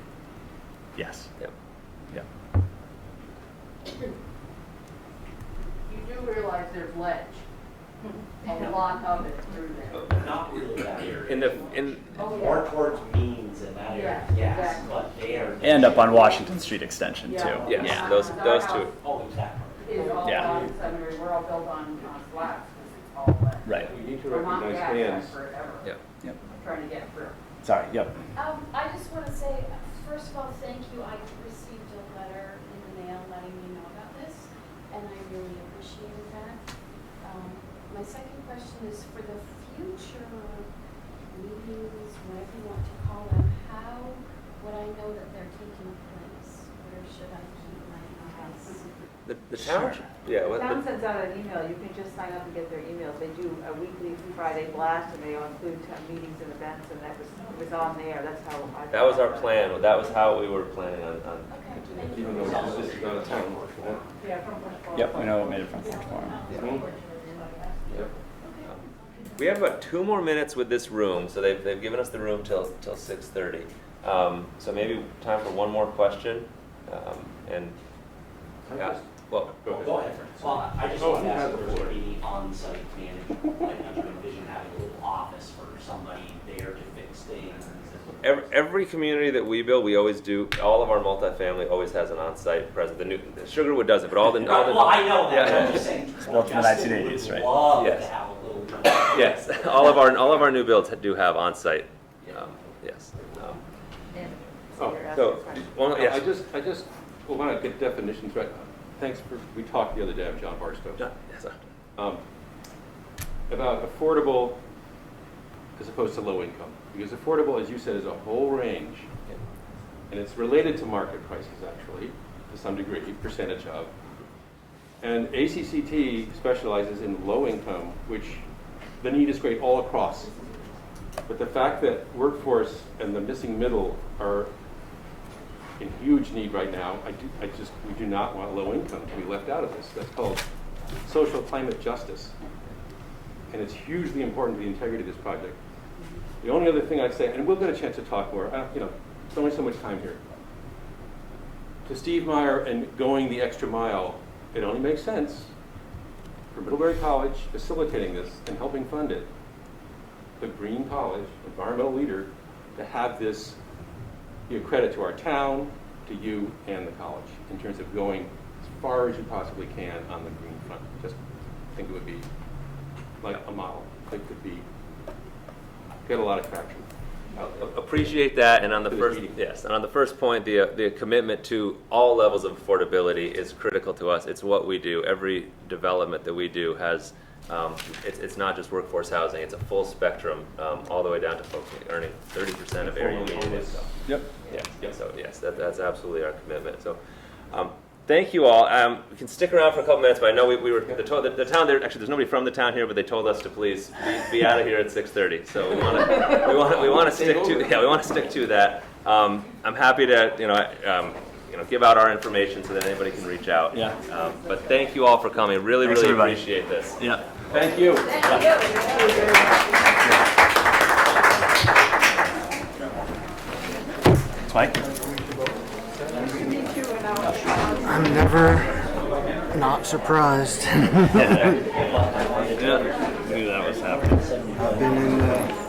Speaker 1: Yes.
Speaker 2: Yep.
Speaker 1: Yep.
Speaker 6: You do realize there's ledge, a lot of it through there.
Speaker 8: Not really that area.
Speaker 2: In
Speaker 8: More towards Means and that area,
Speaker 6: Yeah,
Speaker 8: yes,
Speaker 6: exactly.
Speaker 8: but they are.
Speaker 1: And up on Washington Street Extension
Speaker 6: Yeah.
Speaker 1: too.
Speaker 2: yes,
Speaker 1: Yeah.
Speaker 2: those
Speaker 6: Our
Speaker 2: two.
Speaker 6: house
Speaker 8: Oh, there's that part.
Speaker 6: is all
Speaker 1: Yeah.
Speaker 6: on, we're all built on flats, because it's all ledge.
Speaker 1: Right.
Speaker 7: We need to
Speaker 6: Vermont
Speaker 7: recognize
Speaker 6: gas
Speaker 7: hands.
Speaker 6: has forever.
Speaker 2: Yep.
Speaker 1: Yep.
Speaker 6: Trying to get through.
Speaker 1: Sorry. Yep.
Speaker 4: I just want to say, first of all, thank you. I received a letter in the mail letting me know about this, and I really appreciated that. My second question is for the future meetings, whatever you want to call them, how would I know that they're taking place? Where should I keep my eyes?
Speaker 2: The town? Yeah.
Speaker 13: The town sends out an email. You can just sign up and get their emails. They do a weekly Friday blast, and they all include town meetings and events, and it was on there. That's how I...
Speaker 2: That was our plan. That was how we were planning on
Speaker 4: Okay, thank
Speaker 7: Even
Speaker 4: you.
Speaker 7: though this is not a town work,
Speaker 9: Yeah, from Bush
Speaker 1: Yep. We know what made it front porch forum.
Speaker 2: Yep. We have about 2 more minutes with this room, so they've given us the room till 6:30. So maybe time for one more question. And well,
Speaker 8: Go ahead, Frank. Well, I just want to ask if there's any on-site management, like, do you envision having a little office for somebody there to fix things?
Speaker 2: every community that we build, we always do. All of our multifamily always has an on-site presence. The Sugarwood doesn't, but all the
Speaker 8: Well, I know that, but
Speaker 2: yeah.
Speaker 8: I'm just saying,
Speaker 1: built in the
Speaker 8: Justin
Speaker 1: 1980s,
Speaker 8: would
Speaker 1: right?
Speaker 8: love
Speaker 2: Yes.
Speaker 8: to have a little.
Speaker 2: Yes, all of our new builds do have on-site. Yes.
Speaker 9: So you're asking
Speaker 2: So,
Speaker 9: a question.
Speaker 2: well,
Speaker 7: I
Speaker 2: yes.
Speaker 7: just want to get definitions right. Thanks for, we talked the other day with John Barstow.
Speaker 2: Yes, sir.
Speaker 7: About affordable as opposed to low income. Because affordable, as you said, is a whole range. And it's related to market prices, actually, to some degree, percentage of. And ACCT specializes in low income, which the need is great all across. But the fact that workforce and the missing middle are in huge need right now, we do not want low income to be left out of this. That's called social climate justice. And it's hugely important to the integrity of this project. The only other thing I'd say, and we'll get a chance to talk more, there's only so much time here. To Steve Meyer and going the extra mile, it only makes sense for Middlebury College facilitating this and helping fund it, the Green College, environmental leader, to have this be a credit to our town, to you, and the college in terms of going as far as you possibly can on the green front. Just think it would be like a model. It could be Got a lot of traction out there.
Speaker 2: Appreciate that, and on the
Speaker 7: For this
Speaker 2: first,
Speaker 7: meeting.
Speaker 2: yes, and on the first point, the commitment to all levels of affordability is critical to us. It's what we do. Every development that we do has, it's not just workforce housing, it's a full spectrum, all the way down to folks earning 30% of area median income.
Speaker 1: Yep.
Speaker 2: Yeah, so yes, that's absolutely our commitment. So, thank you all. We can stick around for a couple minutes, but I know we were the town there. Actually, there's nobody from the town here, but they told us to please be out of here at 6:30. So we want to stick to we want to stick to that. I'm happy to give out our information so that anybody can reach out.
Speaker 1: Yeah.
Speaker 2: But thank you all for coming. Really,
Speaker 1: Thanks,
Speaker 2: really
Speaker 1: everybody.
Speaker 2: appreciate this.
Speaker 1: Yeah. Thank you. Mike?
Speaker 3: I'm never not surprised.
Speaker 1: Yeah. Knew that was happening.
Speaker 3: I've been in the